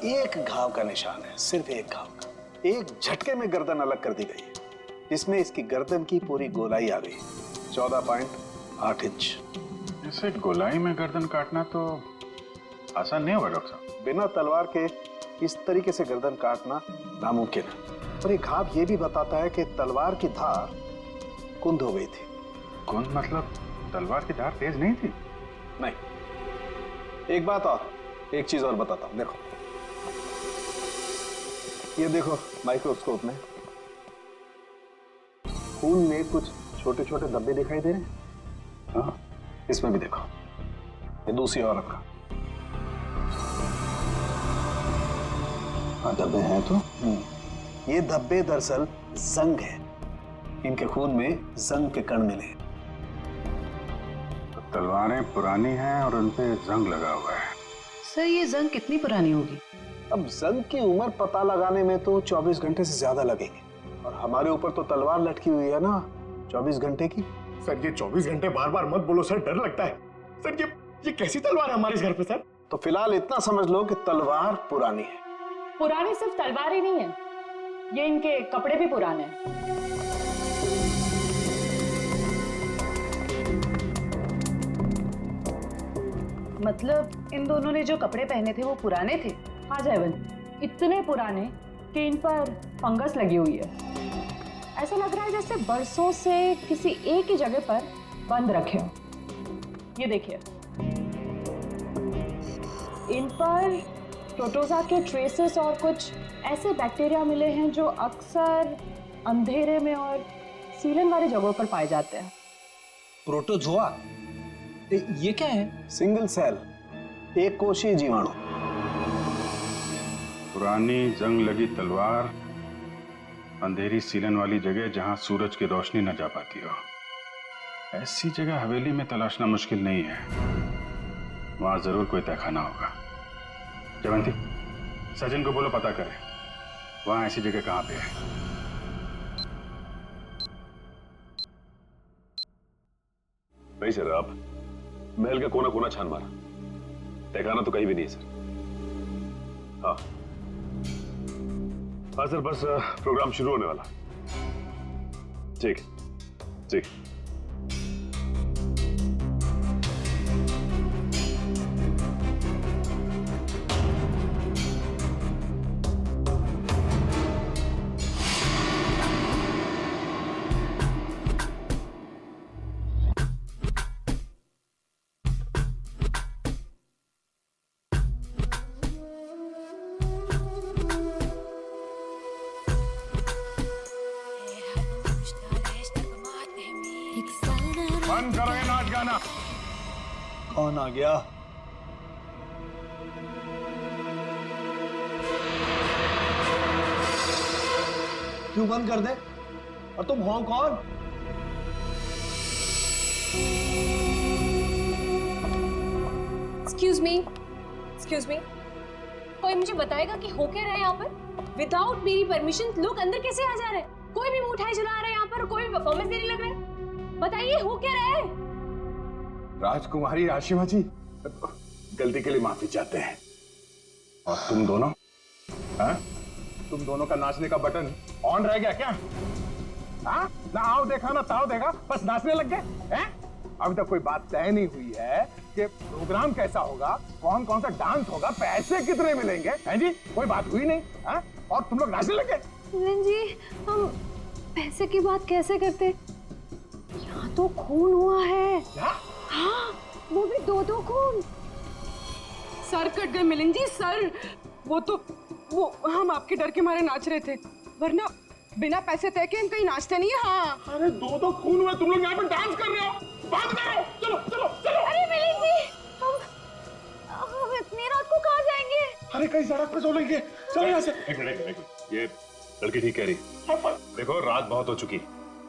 एक घाव का निशान है, सिर्फ एक घाव का। एक झटके में गर्दन अलग कर दी गई है, जिसमें इसकी गर्दन की पूरी गोलाई आ गई, 14.8 इंच। इसे गोलाई में गर्दन काटना तो आसान नहीं होगा डॉक्टर साहब। बिना तलवार के इस तरीके से गर्दन काटना नामुमकिन है। और ये घाव ये भी बताता है कि तलवार की धार कुंद हो गई थी। कुंद मतलब तलवार की धार तेज नहीं थी? नहीं। एक बात और, एक चीज और बताता हूं, देखो ये देखो माइक्रोस्कोप में खून में कुछ छोटे छोटे धब्बे दिखाई दे रहे हैं। हाँ, इसमें भी देखो, ये दूसरी औरत का। हाँ, धब्बे हैं तो। ये धब्बे दरअसल जंग है, इनके खून में जंग के कण मिले। तो तलवारें पुरानी हैं और उन पे जंग लगा हुआ है। सर ये जंग कितनी पुरानी होगी? अब जंग की उम्र पता लगाने में तो 24 घंटे से ज्यादा लगेंगे, और हमारे ऊपर तो तलवार लटकी हुई है ना 24 घंटे की। सर ये 24 घंटे बार बार मत बोलो सर, डर लगता है। सर ये कैसी तलवार है हमारे घर पे सर? तो फिलहाल इतना समझ लो कि तलवार पुरानी है। पुरानी सिर्फ तलवार ही नहीं है, ये इनके कपड़े भी पुराने हैं। मतलब इन दोनों ने जो कपड़े पहने थे वो पुराने थे? हाँ जयवंत, इतने पुराने कि इन पर फंगस लगी हुई है। ऐसा लग रहा है जैसे बरसों से किसी एक ही जगह पर बंद रखे हो। ये देखिए, इन पर प्रोटोजा के ट्रेसेस और कुछ ऐसे बैक्टीरिया मिले हैं जो अक्सर अंधेरे में और सीलन वाली जगहों पर पाए जाते हैं। प्रोटोजोआ? ये क्या है? सिंगल सेल, एक कोशीय जीवाणु। पुरानी जंग लगी तलवार, अंधेरी सीलन वाली जगह जहां सूरज की रोशनी न जा पाती हो। ऐसी जगह हवेली में तलाशना मुश्किल नहीं है, वहां जरूर कोई तहखाना होगा। जयवंती, सचिन को बोलो पता करे वहां ऐसी जगह कहां पे है। नहीं सर, आप महल का कोना कोना छान मारा, तहखाना तो कहीं भी नहीं है सर। हाँ हाँ सर, बस प्रोग्राम शुरू होने वाला। ठीक ठीक। बंद करो ये नाच गाना। कौन आ गया? क्यों बंद कर दे? और तुम हो कौन? एक्सक्यूज मी, कोई मुझे बताएगा कि हो क्या रहा है यहाँ पर? विदाउट मेरी परमिशन लोग अंदर कैसे आ जा रहे हैं? कोई भी मिठाई चला रहा है यहाँ पर, कोई भी परफॉर्मेंस देने लग रहा है। बताइए हो क्या रहा है? राजकुमारी राशिमा जी, गलती के लिए माफी चाहते हैं। और तुम दोनों, हाँ? तुम दोनों का नाचने का बटन ऑन रह गया क्या? हाँ? ना आओ देखा ना ताओ देखा, बस नाचने लग गए हैं? अभी तक कोई बात तय नहीं हुई है कि प्रोग्राम कैसा होगा, कौन कौन सा डांस होगा, पैसे कितने मिलेंगे, हैं जी? कोई बात हुई नहीं, हाँ? और तुम लोग नाचने लग गए। मिलन जी, हम पैसे की बात कैसे करते? यहाँ तो खून हुआ है। क्या? हाँ, वो भी दो खून। सर कट गए मिलन जी, सर। वो हम आपके डर के मारे नाच रहे थे, वरना बिना पैसे तय के हम कहीं नाचते नहीं है। हाँ, अरे दो खून हुए, तुम लोग यहाँ पे डांस कर रहे हो, बात करो, चलो चलो चलो। अरे मिलन जी, हम इतनी रात को कहाँ जाएंगे? अरे कहीं सड़क पे सो लेंगे, चलो यहाँ से। एक मिनट, ये लड़की ठीक कह रही। देखो रात बहुत हो चुकी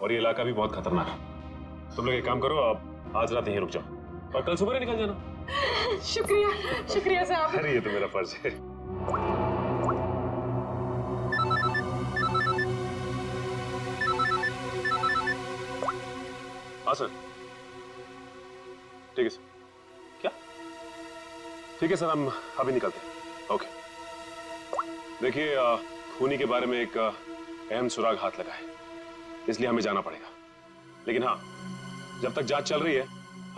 और ये इलाका भी बहुत खतरनाक है। तुम लोग एक काम करो, आप आज रात यहीं रुक जाओ और कल सुबह निकल जाना। शुक्रिया साहब। अरे ये तो मेरा फर्ज है। हाँ सर, ठीक है सर। क्या? ठीक है सर, हम अभी निकलते हैं। ओके। देखिए खूनी के बारे में एक अहम सुराग हाथ लगा है, इसलिए हमें जाना पड़ेगा। लेकिन हाँ, जब तक जांच चल रही है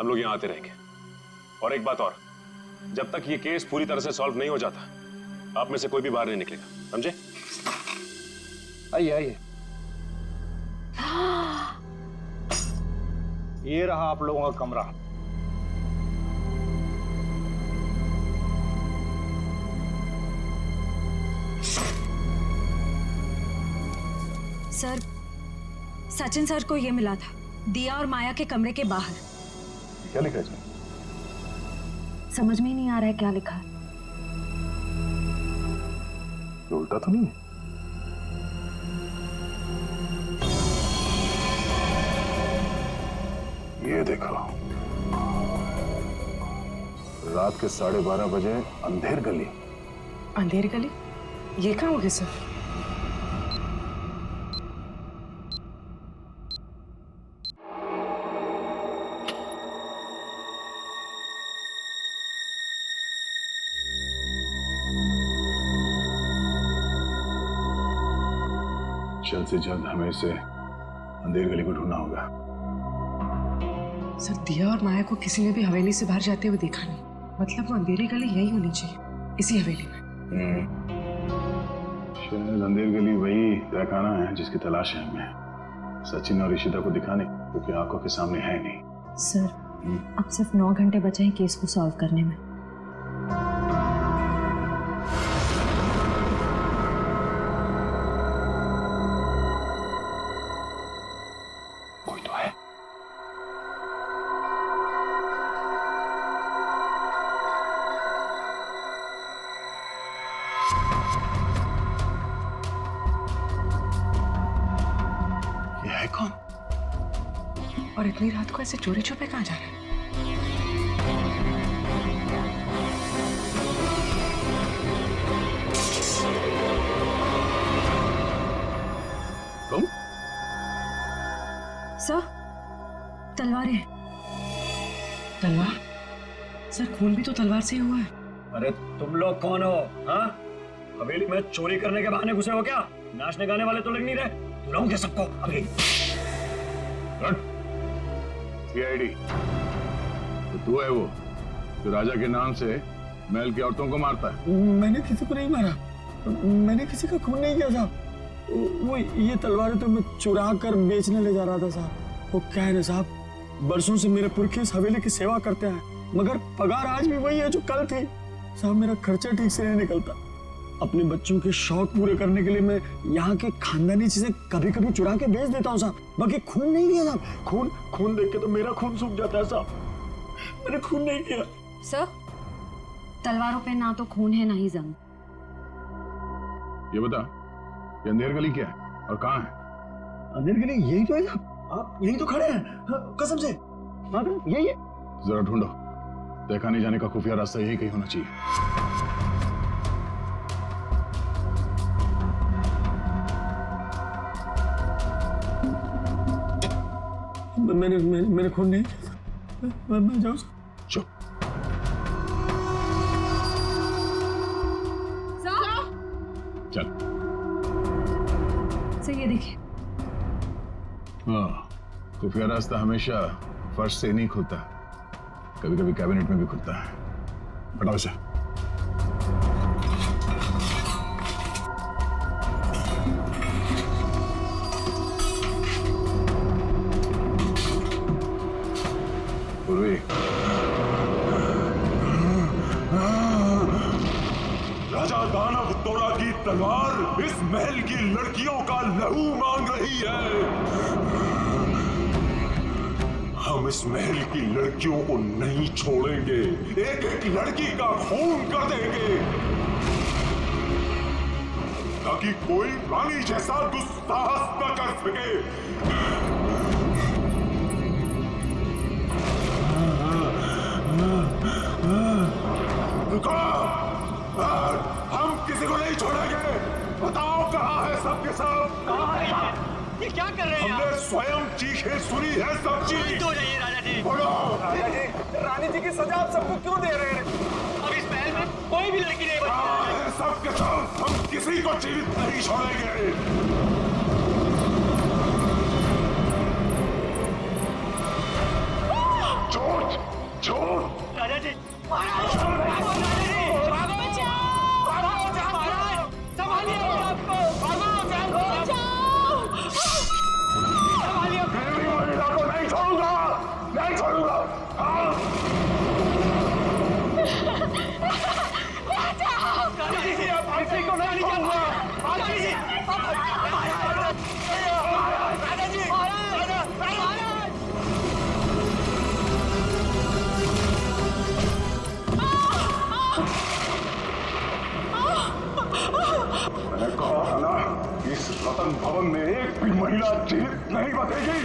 हम लोग यहाँ आते रहेंगे। और एक बात और, जब तक ये केस पूरी तरह से सॉल्व नहीं हो जाता आप में से कोई भी बाहर नहीं निकलेगा, समझे? आइए आइए। ये रहा आप लोगों का कमरा। सर, सचिन सर को ये मिला था, दिया और माया के कमरे के बाहर। क्या लिखा है इसमें? समझ में ही नहीं आ रहा है क्या लिखा है। ये उल्टा तो नहीं है? ये देखो, रात के 12:30 बजे अंधेर गली। अंधेर गली? ये कहाँ होगी सर? जल्द से जल्द हमें इसे अंधेर गली को ढूंढना होगा। सर, दिया और माया को किसी ने भी हवेली से बाहर जाते हुए देखा नहीं। मतलब वो अंधेरी गली यही होनी चाहिए, इसी हवेली में। शायद अंधेर गली वही तहखाना है जिसकी तलाश है हमें। सचिन और ईशिता को दिखाने, क्योंकि आंखों के सामने है नहीं। सर, अब सिर्फ 9 घंटे बचे हैं केस को सॉल्व करने में। कोई तो है। ये है कौन? और इतनी रात को ऐसे चोरी छुपे कहाँ जा रहे हैं? तुम? सर, तलवारें। तलवार? सर, खून भी तो तलवार से ही हुआ है। अरे तुम लोग कौन हो? हाँ, हवेली में चोरी करने के बहाने घुसे हो क्या? नाचने गाने वाले तो लग नहीं रहे। बुलाऊंगे सबको अभी। सीआईडी, तो तू है वो जो राजा के नाम से महल की औरतों को मारता है? मैंने किसी को नहीं मारा, मैंने किसी का खून नहीं किया साहब। वो ये तलवारें तो मैं चुरा कर बेचने ले जा रहा था साहब। वो क्या है ना साहब, बरसों से मेरे पुरखे इस हवेली की सेवा करते हैं, मगर पगार आज भी वही है जो कल थी साहब। मेरा खर्चा ठीक से नहीं निकलता। अपने बच्चों के शौक पूरे करने के लिए मैं यहाँ के खानदानी चीजें कभी कभी चुरा के बेच देता हूँ साहब। बाकी खून नहीं किया साहब। खून देख के तो मेरा खून सूख जाता है साहब। मैंने खून नहीं किया। सर, तलवारों पे ना तो खून है ना ही जंग। ये बता, ये अंधेर गली क्या है और कहाँ है? अंधेर गली यही तो है साहब। आप यही तो खड़े हैं। हाँ, कसम से यही है। जरा ढूंढो, देखा नहीं जाने का खुफिया रास्ता यही कहीं होना चाहिए। मैंने खून नहीं। मैं जाऊँ? चुप। चल। सर, ये देखिए। हाँ, खुफिया रास्ता हमेशा फर्श से नहीं खुलता, कभी कभी कैबिनेट में भी खुलता है। हटाओ इसे। पूर्वी, राजा दानव तोड़ा की तलवार इस महल की लड़कियों का लहू मांग रही है। हम इस महल की लड़कियों को नहीं छोड़ेंगे, एक एक लड़की का खून कर देंगे, ताकि कोई रानी जैसा दुस्साहस न कर सके। रुको, हम किसी को नहीं छोड़ेंगे। बताओ कहाँ है सबके सब? कहाँ है? ये क्या कर रहे हैं? हमने स्वयं चीखें सुनी है सब चीज। तो जाइए राजा जी। बोलो। राजा जी, रानी जी की सजा आप सबको क्यों दे रहे हैं? अब इस महल में कोई भी लड़की नहीं बची। सबके सब हम किसी को जीवित नहीं छोड़ेंगे। झूठ झूठ। राजा जी महिला को नहीं छोड़ूंगा, नहीं छोड़ूंगा। मैंने कहा है ना, इस रतन भवन में एक भी महिला जीवित नहीं बचेगी।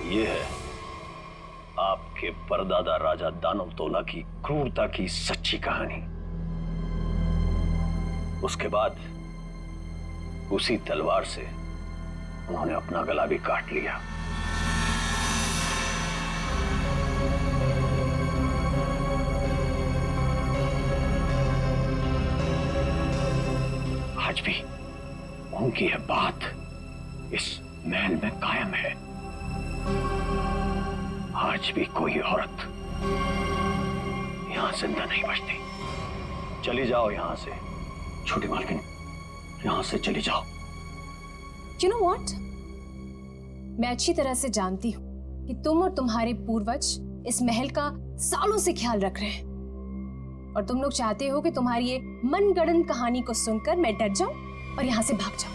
ये है आपके परदादा राजा दानव तोला की क्रूरता की सच्ची कहानी। उसके बाद उसी तलवार से उन्होंने अपना गला भी काट लिया। आज भी उनकी यह बात इस महल में कायम है। आज भी कोई औरत यहां जिंदा नहीं बचती। चली जाओ यहां से छोटी मालकिन, यहां से चली जाओ। You know what? मैं अच्छी तरह से जानती हूँ कि तुम और तुम्हारे पूर्वज इस महल का सालों से ख्याल रख रहे हैं और तुम लोग चाहते हो कि तुम्हारी ये मनगढ़ंत कहानी को सुनकर मैं डर जाऊं और यहाँ से भाग जाऊं।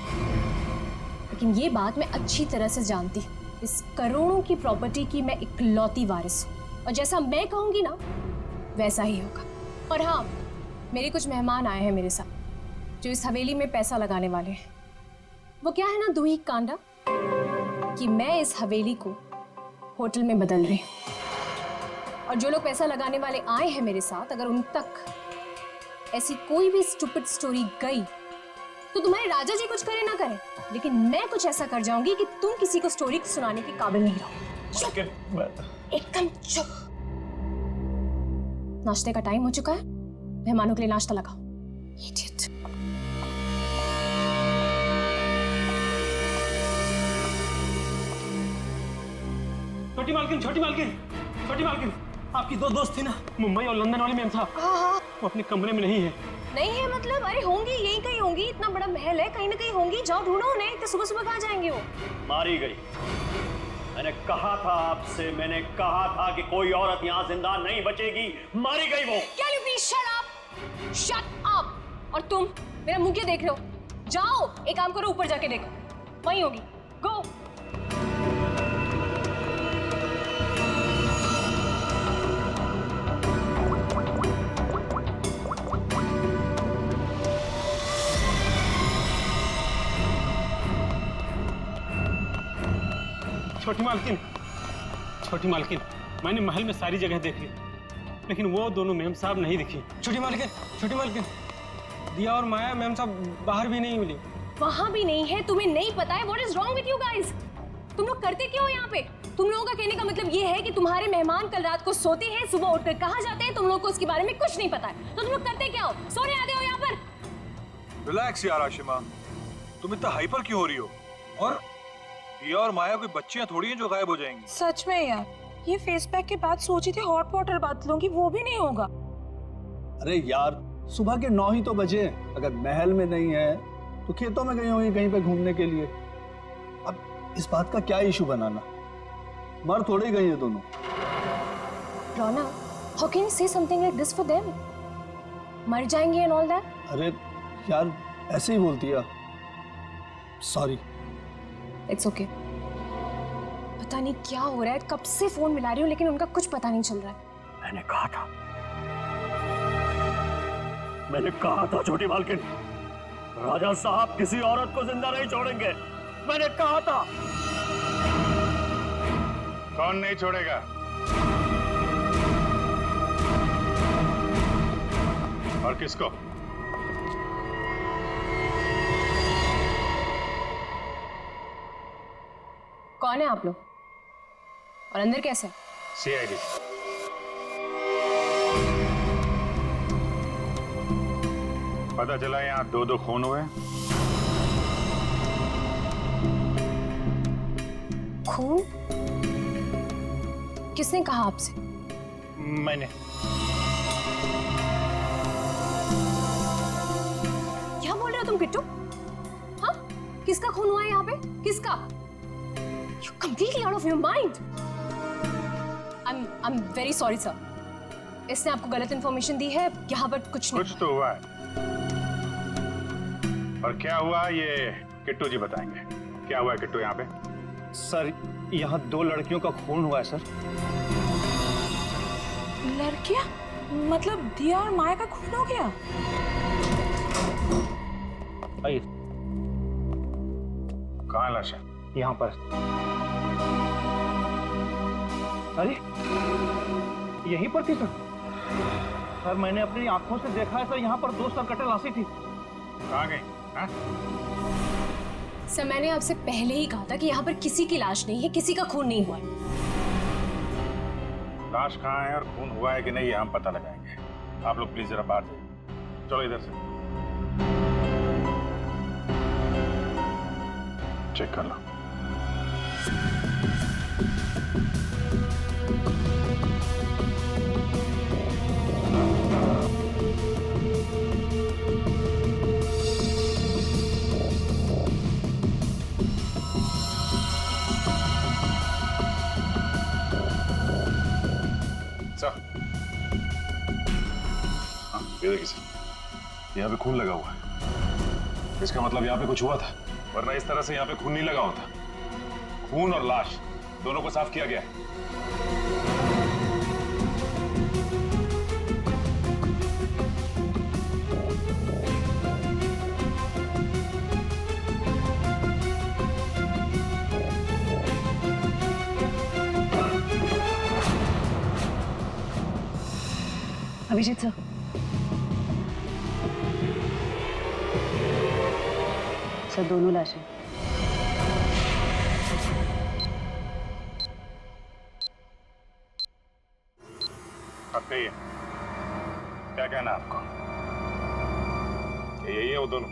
लेकिन ये बात मैं अच्छी तरह से जानती हूँ, इस करोड़ों की प्रॉपर्टी की मैं इकलौती वारिस हूँ और जैसा मैं कहूंगी ना वैसा ही होगा। और हाँ, मेरे कुछ मेहमान आए हैं मेरे साथ जो इस हवेली में पैसा लगाने वाले हैं। वो क्या है ना दूही कांडा कि मैं इस हवेली को होटल में बदल रही हूँ और जो लोग पैसा लगाने वाले आए हैं मेरे साथ, अगर उन तक ऐसी कोई भी स्टूपिड स्टोरी गई तो तुम्हारे राजा जी कुछ करे ना करें, लेकिन मैं कुछ ऐसा कर जाऊंगी कि तुम किसी को स्टोरी सुनाने के काबिल नहीं रहो। चुप, एकदम चुप। नाश्ते का टाइम हो चुका है, मेहमानों के लिए नाश्ता लगाओ। Idiot. छोटी मालकिन, छोटी मालकिन, छोटी मालकिन, आपकी दो दोस्त थी ना, मुंबई और लंदन वाली मैम साहब, वो अपने कमरे में नहीं है। नहीं है मतलब? अरे होंगी, यहीं कहीं होंगी, इतना बड़ा महल है, कहीं ना कहीं होंगी, जाओ ढूंढो उन्हें। तो सुबह सुबह कहाँ जाएंगे वो? मारी गई। मैंने कहा था आपसे, मैंने कहा था कि कोई औरत यहाँ जिंदा नहीं बचेगी। मारी गई वो। Can you please shut up? Shut up! और तुम मेरा मुंह क्यों देख रहे हो? जाओ, एक काम करो, ऊपर जाके देखो, वहीं होगी। गो। छोटी मालकिन, छोटी मालकिन, मैंने महल में सारी जगह देख ली, लेकिन वो दोनों मैम साहब नहीं दिखी। छोटी मालकिन, छोटी मालकिन, दिया और माया मैम साहब बाहर भी नहीं मिली। वहां भी नहीं है? तुम्हें नहीं पता है? What is wrong with you guys? तुम लोग करते क्यों यहाँ पे? तुम लोगों का कहने का मतलब ये है कि तुम्हारे मेहमान कल रात को सोते हैं, सुबह उठकर कहाँ जाते हैं, तुम लोगों को उसके बारे में कुछ नहीं पता है। तो तुम लोग करते क्या हो? सोने आते हो यहाँ पर? रिलैक्स यार आशिमा, तुम इतना हाइपर क्यों हो रही हो? और दिया और माया कोई बच्चियां थोड़ी हैं जो गायब हो जाएंगी। सच में यार, ये फेस पैक के बाद सोची थी हॉट वाटर बात लूंगी, वो भी नहीं होगा। अरे यार, सुबह के 9 ही तो बजे, अगर महल में नहीं है तो खेतों में गई होंगी कहीं पे घूमने के लिए। अब इस बात का क्या इशू बनाना, मर थोड़ी गई है दोनों। रोना, how can you say something like this for them? मर जाएंगे and all that? अरे यार, ऐसे ही बोलती है। सॉरी। It's okay. पता नहीं क्या हो रहा है, कब से फोन मिला रही हूँ लेकिन उनका कुछ पता नहीं चल रहा है। मैंने कहा था, मैंने कहा था छोटी मालकिन, राजा साहब किसी औरत को जिंदा नहीं छोड़ेंगे। मैंने कहा था। कौन नहीं छोड़ेगा? और किसको? कौन है आप लोग और अंदर कैसे? CID। पता चला यहाँ 2 खून हुए। खून? किसने कहा आपसे? मैंने। क्या बोल रहे हो तुम किट्टू? हाँ? किसका खून हुआ है यहाँ पे? किसका? You're completely out of your mind. I'm very sorry sir. इसने आपको गलत इंफॉर्मेशन दी है। यहाँ पर कुछ नहीं। कुछ तो हुआ है। और क्या हुआ ये किट्टू जी बताएंगे। क्या हुआ है किट्टू यहाँ पे? सर यहाँ 2 लड़कियों का खून हुआ है सर। लड़कियां? मतलब दिया और माया का खून हो गया? आइए। कहाँ लाश है? यहाँ पर। अरे यहीं पर थी सर। सर मैंने अपनी आंखों से देखा है सर, यहाँ पर 2 सरकटे लाशें थी। कहाँ गई? हाँ? सर मैंने आपसे पहले ही कहा था कि यहाँ पर किसी की लाश नहीं है, किसी का खून नहीं हुआ है। लाश कहाँ है और खून हुआ है कि नहीं ये हम पता लगाएंगे। आप लोग प्लीज जरा बाहर जाइए। चलो इधर से चेक कर लो। ये देखिए सर, यहाँ पे खून लगा हुआ है। इसका मतलब यहाँ पे कुछ हुआ था, वरना इस तरह से यहाँ पे खून नहीं लगा होता। खून और लाश दोनों को साफ किया गया है। अभिजीत सर, सर दोनों लाशें। अब कहिए क्या कहना आपको? यही है वो दोनों,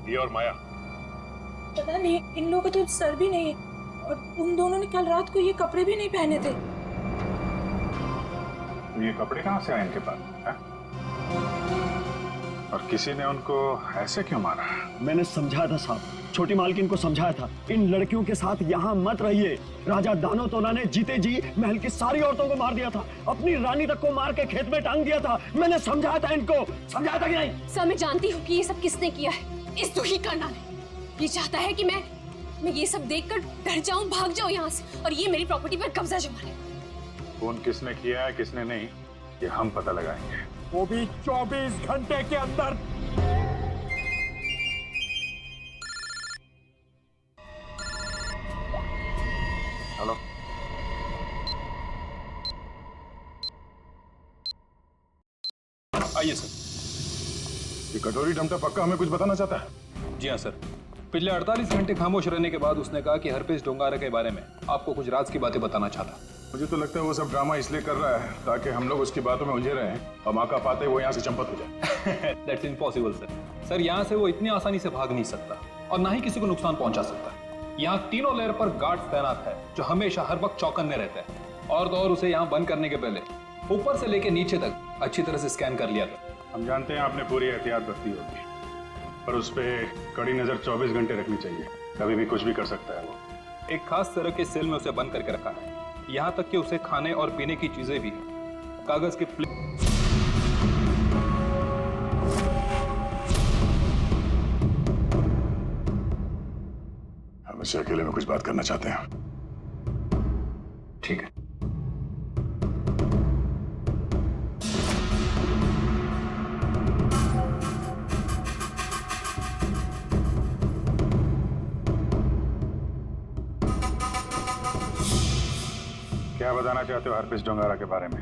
दिया और माया। पता नहीं, इन लोगों का तो सर भी नहीं है और उन दोनों ने कल रात को ये कपड़े भी नहीं पहने थे। ये कपड़े कहाँ से आए इनके पास है? और किसी ने उनको ऐसे क्यों मारा? मैंने समझाया था साहब, छोटी मालकिन को समझाया था, इन लड़कियों के साथ यहाँ मत रहिए। राजा दानोतोना ने जीते जी महल की सारी औरतों को मार दिया था, अपनी रानी तक को मार के खेत में टांग दिया था। मैंने समझाया था इनको, समझाया था कि नहीं? सर मैं जानती हूँ कि ये सब किसने किया है। इस दुखी करना ने ये चाहता है कि मैं ये सब देखकर डर जाऊं, भाग जाऊं यहाँ से और ये मेरी प्रॉपर्टी पर कब्जा जमा ले। खून किसने किया है किसने नहीं ये हम पता लगाएंगे, वो भी 24 घंटे के अंदर। हेलो, आइए सर। ये कटोरी डमटा पक्का हमें कुछ बताना चाहता है? जी हाँ सर, पिछले 48 घंटे खामोश रहने के बाद उसने कहा कि हरपेश डोंगारा के बारे में आपको कुछ राज की बातें बताना चाहता। मुझे तो लगता है वो सब ड्रामा इसलिए कर रहा है ताकि हम लोग उसकी बातों में उलझे रहें और मौका पाते वो यहाँ से चंपत हो जाए। That's impossible sir. सर यहाँ से वो इतनी आसानी से भाग नहीं सकता और ना ही किसी को नुकसान पहुंचा सकता। यहाँ तीनों लेयर पर गार्ड्स तैनात है जो हमेशा हर वक्त चौकन्ने रहते हैं। और तो और उसे यहाँ बंद करने के पहले ऊपर से लेके नीचे तक अच्छी तरह से स्कैन कर लिया था। हम जानते हैं आपने पूरी एहतियात बरती होगी, पर उस पर कड़ी नजर 24 घंटे रखनी चाहिए। कभी भी कुछ भी कर सकता है वो। एक खास तरह के सेल में उसे बंद करके रखा है, यहाँ तक कि उसे खाने और पीने की चीजें भी कागज के हम इससे अकेले में कुछ बात करना चाहते हैं। ठीक है। क्या बताना चाहते हो हरपेश डोंगारा के बारे में?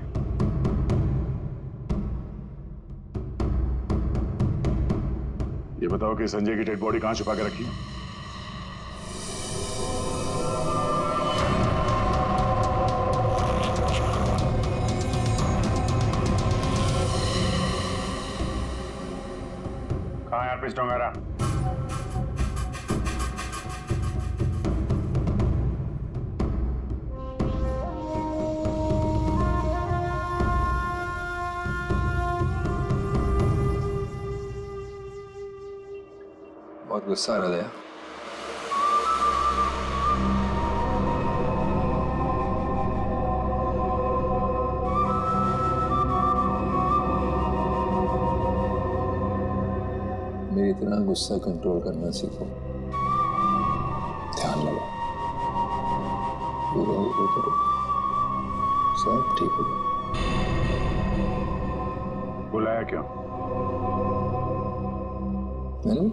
ये बताओ कि संजय की डेड बॉडी कहां छुपा के रखी? मिस डोंगारा? बहुत गुस्सा आ रहा है। मेरी तरह गुस्सा कंट्रोल करना सीखो। ध्यान लगाओ, पूरा वो करो, सब ठीक हो जाएगा। बुलाया क्यों? मैंने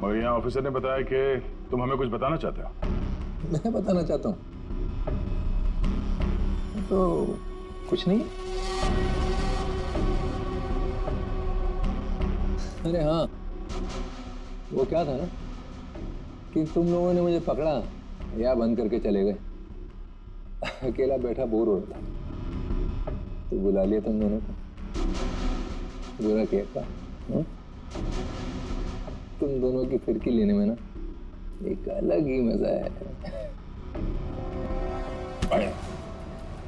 मगर यहाँ ऑफिसर ने बताया कि तुम हमें कुछ बताना चाहते हो। मैं बताना चाहता हूँ तो कुछ नहीं। अरे हाँ, वो क्या था ना कि तुम लोगों ने मुझे पकड़ा या बंद करके चले गए। अकेला बैठा बोर हो रहा था तो बुला लिया तुम दोनों को। बुरा किया था? तुम दोनों की फिरकी लेने में ना एक अलग ही मजा है।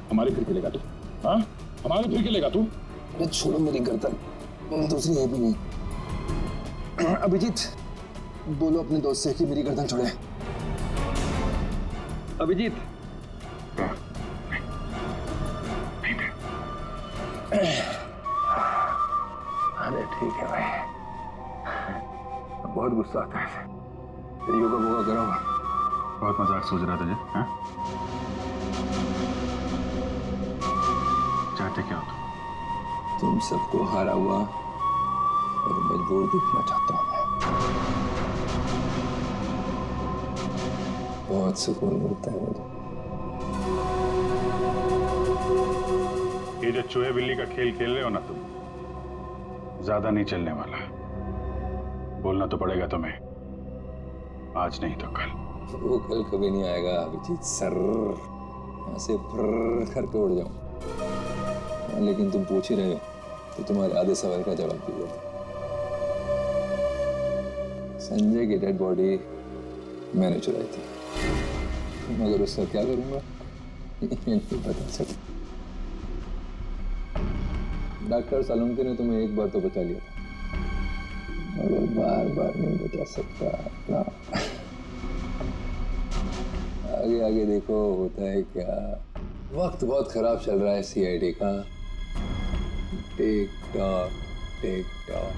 हमारी फिरकी लेगा तू? हाँ, हमारी फिरकी लेगा तू? अरे छोड़ो मेरी गर्दन, दूसरी है भी नहीं। अभिजीत, बोलो अपने दोस्त से कि मेरी गर्दन छोड़े। अभिजीत, अरे ठीक है भाई, बहुत गुस्सा आता है। योगा वोगा करो। बहुत मजाक सोच रहा तुझे? हाँ? चाहते क्या हो तुम सबको हारा हुआ और मजबूर दिखना चाहता हूं मैं। बहुत सुकून मिलता है मुझे। ये जो चूहे बिल्ली का खेल खेल रहे हो ना तुम, ज्यादा नहीं चलने वाला। बोलना तो पड़ेगा तुम्हें, आज नहीं तो कल। वो कल कभी नहीं आएगा अभिजीत सर। यहाँ से फर्र करके उड़ जाऊं। लेकिन तुम पूछ ही रहे हो तो तुम्हारे आधे सवाल का जवाब दे देता। संजय की डेड बॉडी मैंने चुराई थी, मगर उसका क्या करूंगा नहीं बता सकता। डॉक्टर सालुंके ने तुम्हें एक बार तो बचा लिया था, मगर बार बार नहीं बचा सकता ना। आगे आगे देखो होता है क्या। वक्त बहुत खराब चल रहा है सीआईडी का। Tick tock tick tock.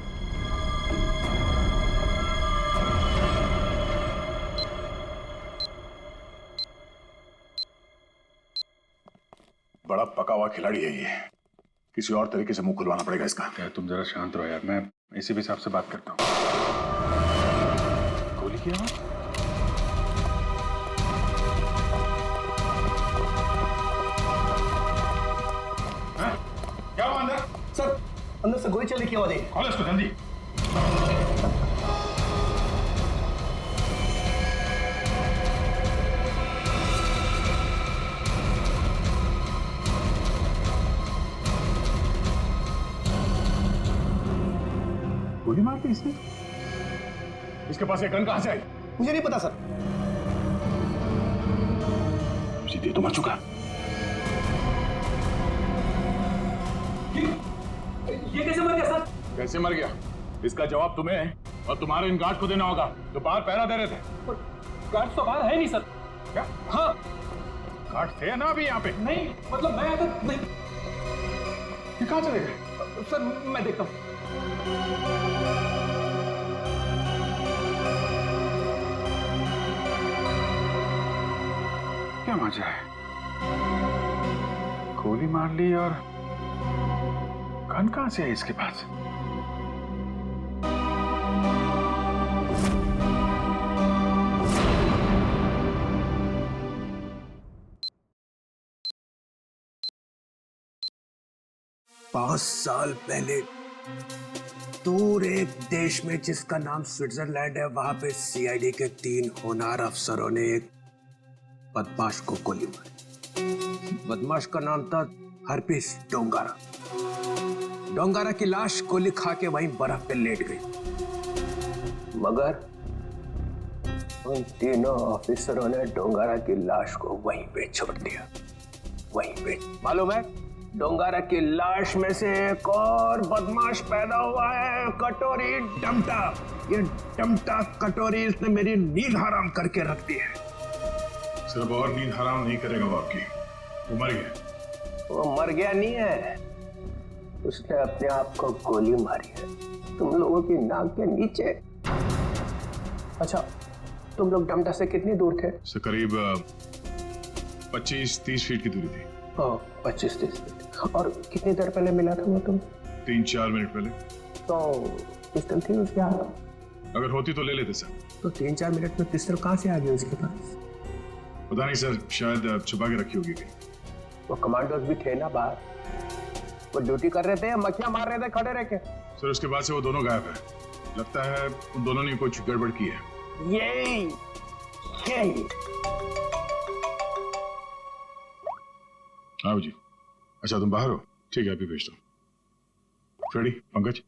बड़ा पका हुआ खिलाड़ी है ये, किसी और तरीके से मुंह खुलवाना पड़ेगा इसका। यार तुम जरा शांत रहो यार, मैं इसी भी हिसाब से बात करता हूँ। गोली की आवाज? क्या हुआ अंदर? सर, अंदर से गोली चलने की आवाज आई। खोलो इसको जल्दी। गोली मार दी इसने? इसके पास ये गन कहां से आई? मुझे नहीं पता सर। सीधे तो मर चुका। ये कैसे मर गया सर? कैसे मर गया इसका जवाब तुम्हें और तुम्हारे इन गार्ड को देना होगा जो बाहर पहरा दे रहे थे। गार्ड तो बाहर है नहीं सर। क्या? हाँ, गार्ड थे ना अभी यहाँ पे? नहीं मतलब मैं तो नहीं। ये कहाँ चले गए? सर मैं देखता हूँ। क्या मजा है? गोली मार ली और गन कहां से है इसके पास? पांच साल पहले दूर एक देश में जिसका नाम स्विट्जरलैंड है, वहां पे सीआईडी के 3 होनहार अफसरों ने एक बदमाश को गोली मारी। बदमाश का नाम था हरपिस डोंगारा। डोंगारा की लाश गोली खा के वहीं बर्फ पे लेट गई, मगर उन तीनों ऑफिसरों ने डोंगारा की लाश को वहीं पे छोड़ दिया, वहीं पे। मालूम है, डोंगारा की लाश में से एक और बदमाश पैदा हुआ है, कटोरी डमटा। ये डमटा कटोरी इसने मेरी नींद हराम करके रख दी है। सिर्फ और नींद हराम नहीं करेगा वो आपकी, वो मर गया। वो मर गया नहीं है, उसने अपने आप को गोली मारी है, तुम लोगों की नाक के नीचे। अच्छा, तुम लोग डमटा से कितनी दूर थे? से करीब 25-30 फीट की दूरी थी। 25-30 फीट। और कितनी देर पहले मिला था वो तुम? 3-4 मिनट पहले। तो पिस्टल थी उसके हाथ? अगर होती तो ले लेते सर। तो 3-4 मिनट में पिस्टल कहाँ से आ गई उसके पास? पता नहीं सर, शायद छुपा के रखी होगी कहीं। वो कमांडोज भी थे ना बाहर, वो ड्यूटी कर रहे थे या मक्खियां मार रहे थे खड़े रह के? सर उसके बाद से वो दोनों गायब है। लगता है उन दोनों ने कुछ गड़बड़ की है। यही। आओ जी। अच्छा तुम बाहर हो? ठीक है, अभी भेजता हूँ। फ्रेडी, पंकज,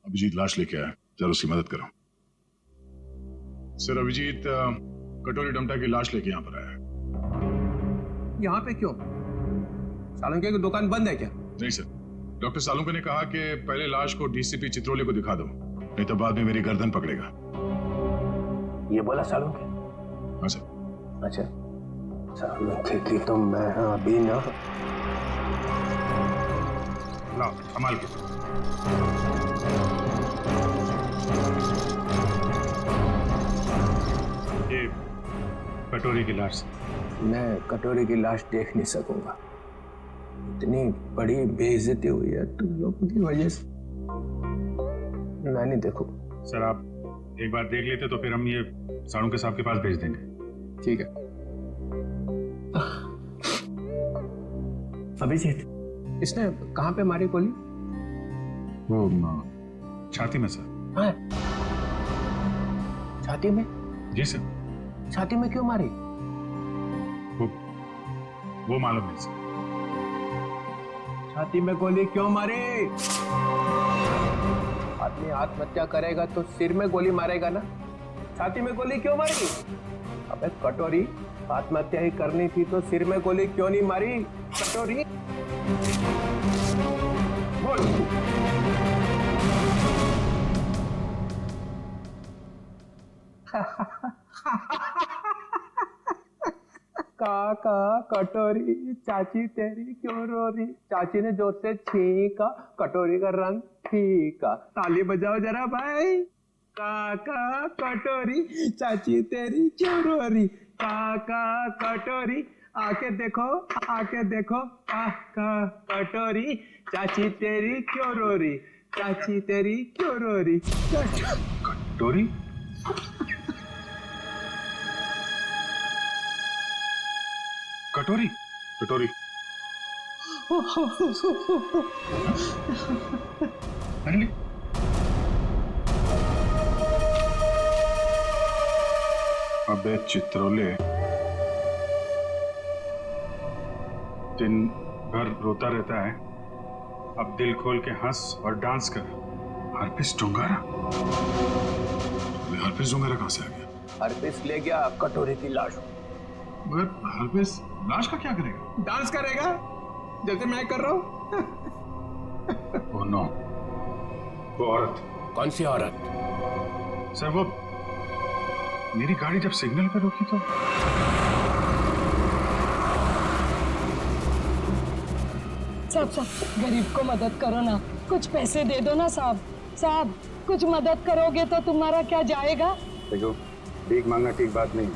अभिजीत लाश लेके आया, जरा उसकी मदद करो। सर अभिजीत कटोरी डमटा की लाश लेके यहाँ पर आया है। यहाँ पे क्यों? सालुंके की दुकान बंद है क्या? नहीं सर, डॉक्टर सालुंके ने कहा कि पहले लाश को डीसीपी चित्रोले को दिखा दो, नहीं तो बाद में मेरी गर्दन पकड़ेगा। ये बोला सालुंके? हाँ सर। अच्छा, सालुंके की तो मैं अभी ना। लाओ, संभाल के। ये कटोरी की लाश। मैं कटोरी की लाश देख नहीं सकूंगा, इतनी बड़ी बेइज्जती हुई है तुम लोगों की वजह से। मैं नहीं देखूं। सर आप एक बार देख लेते तो फिर हम ये साड़ू के साहब के पास भेज देंगे। ठीक है। अभिजीत, इसने कहाँ पे मारी गोली? वो छाती में सर। हाँ? छाती में? जी सर। छाती में क्यों मारी? वो मालूम नहीं सर। छाती में गोली क्यों मारी? आदमी आत्महत्या करेगा तो सिर में गोली मारेगा ना, छाती में गोली क्यों मारी? अबे कटोरी, आत्महत्या ही करनी थी तो सिर में गोली क्यों नहीं मारी? कटोरी बोल। काका कटोरी, चाची तेरी क्यों रो रही? चाची ने जोर से छींका, कटोरी का रंग फीका। ताली बजाओ जरा भाई। काका कटोरी, चाची तेरी क्यों रो रही? काका कटोरी, आके देखो, आके देखो। काका कटोरी, चाची तेरी क्यों रो रही? चाची तेरी क्यों रो रही? कटोरी? कटोरी? कटोरी? अरे अबे चित्रोले, दिन भर रोता रहता है, अब दिल खोल के हंस और डांस कर। हरपिस डोंगारा? हरपिस डोंगारा कहां से आ गया? हरपिस ले गया कटोरी की लाश। मगर हरपिस लाश का क्या करेगा? डांस करेगा जैसे मैं कर रहा हूँ। ओह नो, वो औरत। कौन सी औरत? सर वो मेरी गाड़ी जब सिग्नल पे रुकी तो साहब गरीब को मदद करो ना, कुछ पैसे दे दो ना साहब। साहब कुछ मदद करोगे तो तुम्हारा क्या जाएगा? देखो, भीख मांगना ठीक बात नहीं।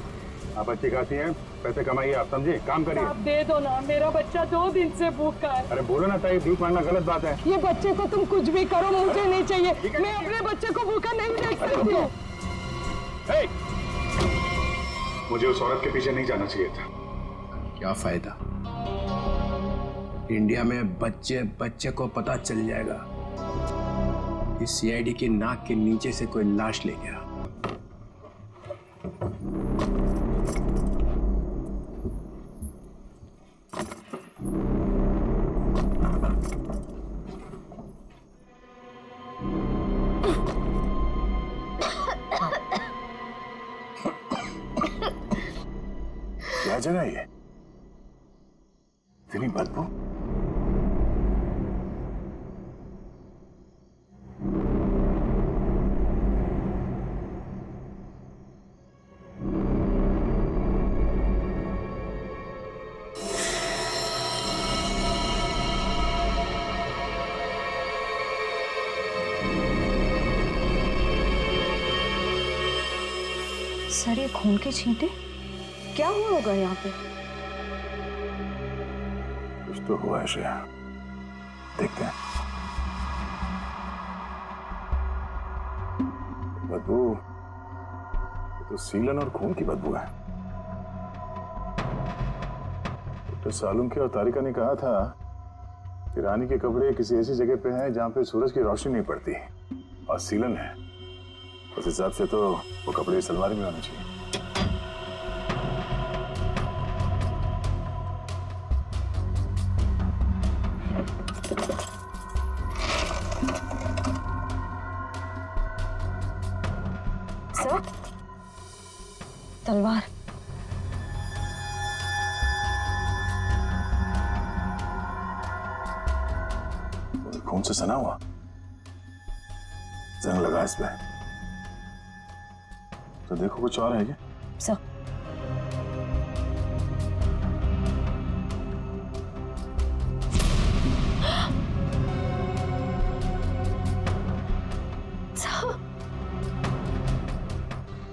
आप अच्छी खासी हैं, पैसे कमाइए, आप समझे, काम करिए। आप दे दो ना, मेरा बच्चा 2 दिन से भूखा है। अरे बोलो ना ताई, भीख मांगना गलत बात है। ये बच्चे को तुम कुछ भी करो, मुझे नहीं चाहिए। मैं अपने बच्चे को भूखा नहीं देख सकती हूँ। मुझे उस औरत के पीछे नहीं जाना चाहिए था। क्या फायदा? इंडिया में बच्चे बच्चे को पता चल जाएगा कि सीआईडी की नाक के नीचे से कोई लाश ले गया। क्या जगह है ये? इतनी बदबू। सर ये खून के छींटे क्या हुआ होगा यहाँ पे? कुछ तो हुआ है श्रेया, देखते हैं। बदबू, ये तो सीलन और खून की बदबू है। डॉक्टर सालुंखे और तारिका ने कहा था कि रानी के कपड़े किसी ऐसी जगह पे हैं जहां पे सूरज की रोशनी नहीं पड़ती और सीलन है। उस हिसाब से तो वो कपड़े सलवार में होने चाहिए। सर तलवार। खून से सना हुआ जंग लगा इस पे। तो देखो कुछ और है क्या? सर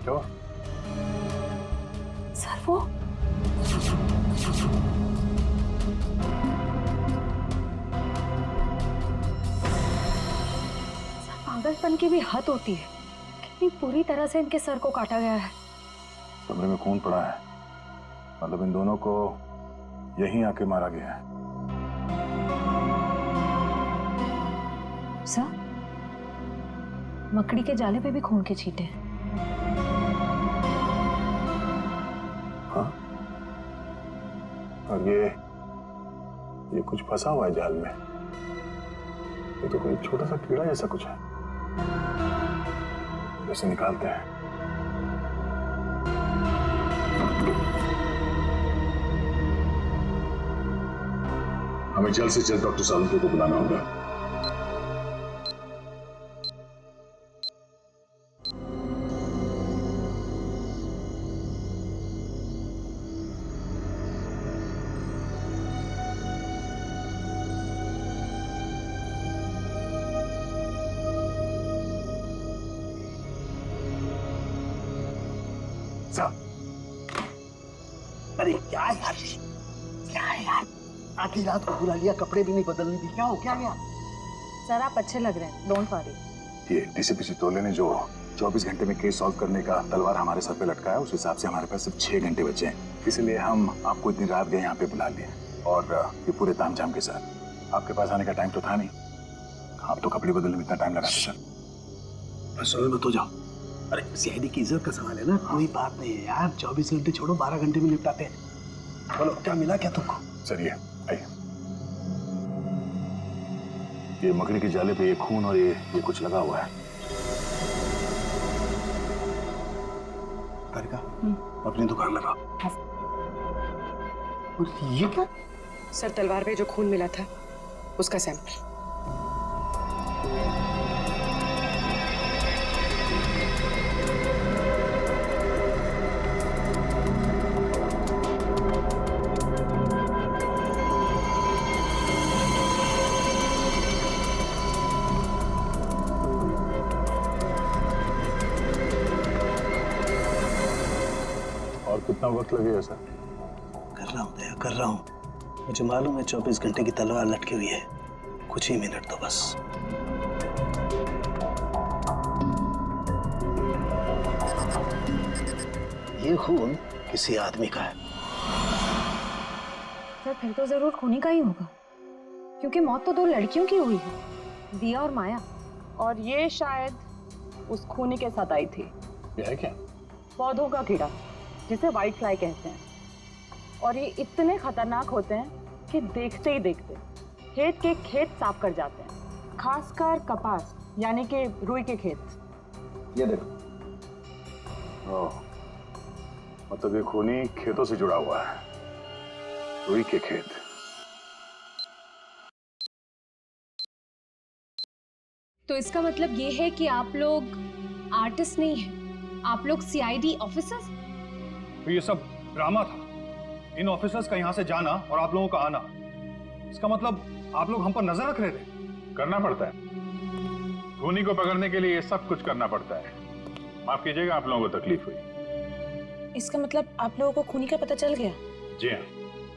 क्या? सर वो पागलपन की भी हद होती है। कितनी पूरी तरह से इनके सर को काटा गया है। कमरे में खून पड़ा है, मतलब इन दोनों को यहीं आके मारा गया है। सर मकड़ी के जाले पे भी खून के छींटे हैं। हाँ? और ये कुछ फंसा हुआ है जाल में। ये तो कोई छोटा सा कीड़ा जैसा कुछ है। जैसे निकालते हैं। हमें जल्द से जल्द डॉक्टर सालुंखे को बुलाना होगा। अरे क्या यार, क्या है यार, आधी रात को बुला लिया, कपड़े भी नहीं बदलने दी, क्या हो क्या गया? सर आप अच्छे लग रहे हैं, डोंट वरी। ये डीसीपी चित्तौले ने जो 24 घंटे में केस सॉल्व करने का तलवार हमारे सर पे लटकाया, उस हिसाब से हमारे पास सिर्फ 6 घंटे बचे हैं। इसलिए हम आपको इतनी रात गए यहाँ पे बुला लिए और ये पूरे तामझाम के साथ। आपके पास आने का टाइम तो था नहीं, आप तो कपड़े बदलने में इतना टाइम लगाते सर। बस मत हो जाओ। अरे सीआईडी की इज्जत का सवाल है ना, कोई बात नहीं है यार। 24 घंटे छोड़ो, 12 घंटे में निपटाते हैं। बोलो क्या मिला क्या तुमको? सर ये आइए, ये मकड़ी के जाले पे ये खून और ये कुछ लगा हुआ है। तारिका अपनी दुकान लगा। और ये क्या? सर तलवार पे जो खून मिला था उसका सैंपल। कितना वक्त लगेगा सर? कर रहा हूँ दया, कर रहा हूँ। मुझे मालूम है 24 घंटे की तलवार लटकी हुई है, कुछ ही मिनट तो बस। ये खून किसी आदमी का है। सर फिर तो जरूर खूनी का ही होगा, क्योंकि मौत तो 2 लड़कियों की हुई है, दिया और माया। और ये शायद उस खूनी के साथ आई थी। ये है क्या? पौधों का कीड़ा जिसे व्हाइट फ्लाई कहते हैं। और ये इतने खतरनाक होते हैं कि देखते ही देखते खेत के खेत साफ कर जाते हैं, खासकर कपास यानी कि रुई के खेत। ये देखो। मतलब ये खूनी खेतों से जुड़ा हुआ है, रुई के खेत। तो इसका मतलब ये है कि आप लोग आर्टिस्ट नहीं हैं, आप लोग सीआईडी ऑफिसर्स? तो ये सब ड्रामा था, इन ऑफिसर्स का यहाँ से जाना और आप लोगों का आना। इसका मतलब आप लोग हम पर नजर रख रहे थे। करना पड़ता है, खूनी को पकड़ने के लिए ये सब कुछ करना पड़ता है। माफ कीजिएगा, आप लोगों को तकलीफ हुई। इसका मतलब आप लोगों को खूनी का पता चल गया? जी हाँ।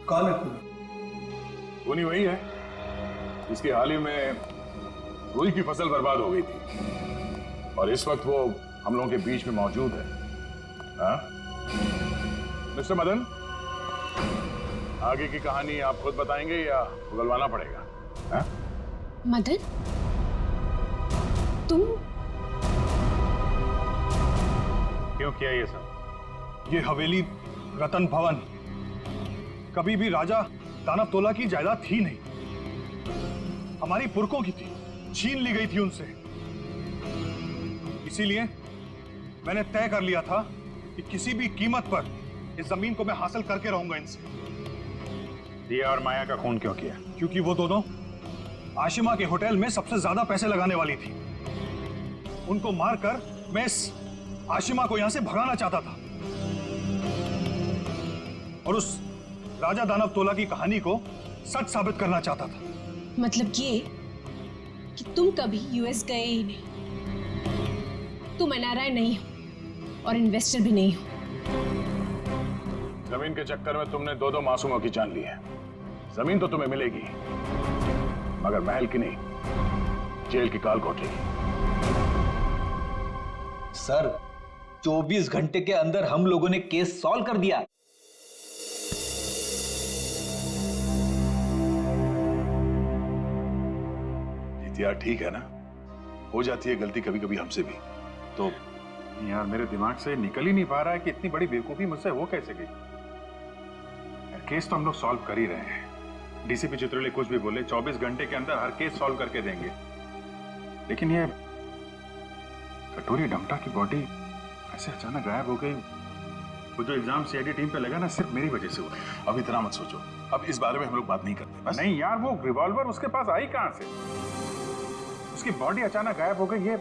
कौन है खूनी? खूनी वही है जिसकी हाल ही में रुई की फसल बर्बाद हो गई थी और इस वक्त वो हम लोगों के बीच में मौजूद है। हाँ? मिस्टर मदन, आगे की कहानी आप खुद बताएंगे या उगलवाना पड़ेगा? हाँ? मदन, तुम क्यों किया ये सब? ये हवेली रतन भवन कभी भी राजा दानव तोला की जायदाद थी नहीं, हमारी पुरखों की थी, छीन ली गई थी उनसे। इसीलिए मैंने तय कर लिया था कि किसी भी कीमत पर इस जमीन को मैं हासिल करके रहूंगा इनसे। दिया और माया का खून क्यों किया? क्योंकि वो दोनों आशिमा के होटल में सबसे ज्यादा पैसे लगाने वाली थी। उनको मारकर मैं इस आशिमा को यहां से भगाना चाहता था और उस राजा दानव तोला की कहानी को सच साबित करना चाहता था। मतलब ये कि तुम कभी यूएस गए ही नहीं, तुम एनआरआई नहीं हो और इन्वेस्टर भी नहीं हो। जमीन के चक्कर में तुमने दो मासूमों की जान ली है। जमीन तो तुम्हें मिलेगी, मगर महल की नहीं, जेल की काल कोठरी। सर, 24 घंटे के अंदर हम लोगों ने केस सॉल्व कर दिया। यार ठीक है ना, हो जाती है गलती कभी कभी हमसे भी। तो यार मेरे दिमाग से निकल ही नहीं पा रहा है कि इतनी बड़ी बेवकूफी मुझसे हो कैसे गई। केस तो हम लोग सॉल्व कर ही रहे हैं। डीसीपी चित्रोले कुछ भी बोले, 24 घंटे के अंदर हर केस सॉल्व करके देंगे। लेकिन ये कटोरी डमटा की बॉडी ऐसे अचानक गायब हो गई। वो जो इल्जाम सीआईडी टीम पे लगा ना, सिर्फ मेरी वजह से हुआ। अब इतना मत सोचो, अब इस बारे में हम लोग बात नहीं करते बस। नहीं यार, वो रिवॉल्वर उसके पास आई कहां से? उसकी बॉडी अचानक गायब हो गई। ये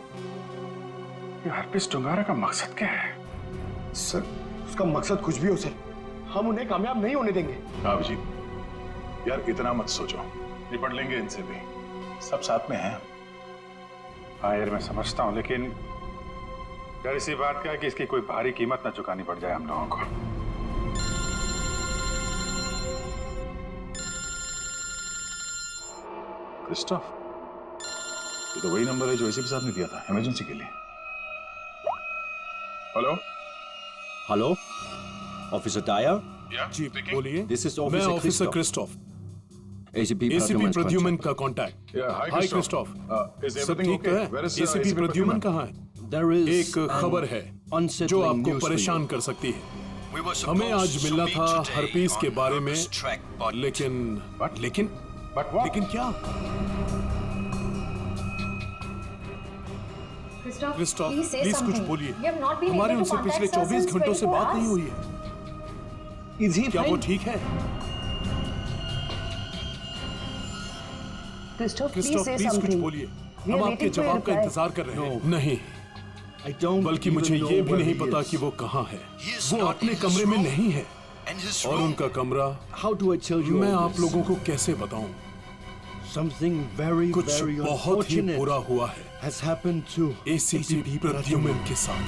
हरपिस टुंगारा का मकसद क्या है? सर, उसका मकसद कुछ भी हो सर, हम उन्हें कामयाब नहीं होने देंगे। हाँ अभिजीत, यार इतना मत सोचो, निपट लेंगे इनसे भी, सब साथ में हैं। हाँ यार मैं समझता हूँ, लेकिन डर इसी बात का है कि इसकी कोई भारी कीमत ना चुकानी पड़ जाए हम लोगों को। क्रिस्टोफ, ये तो वही नंबर है जो एसीपी साहब ने दिया था इमरजेंसी के लिए। Hello hello, officer Dyer. जी बोलिए। दिस इज मैं ऑफिसर क्रिस्टोफ, एसीपी प्रद्युमन का कांटेक्ट। हाय क्रिस्टोफ, सब ठीक है? एसीपी प्रद्युमन कहाँ है? एक खबर है जो आपको परेशान कर सकती है। हमें आज मिलना था हरपीस के बारे में, लेकिन क्या? क्रिस्टोफ, प्लीज कुछ बोलिए। हमारे उनसे पिछले 24 घंटों से बात नहीं हुई है। क्या वो ठीक है? क्रिस्टोफ, प्लीज कुछ बोलिए। हम आपके जवाब का इंतजार कर रहे हैं। नहीं, बल्कि मुझे ये भी नहीं पता कि वो कहाँ है। वो अपने कमरे में नहीं है और उनका कमरा मैं आप लोगों को कैसे बताऊं? कुछ बहुत ही बुरा हुआ है एसीपी प्रद्युमन के साथ।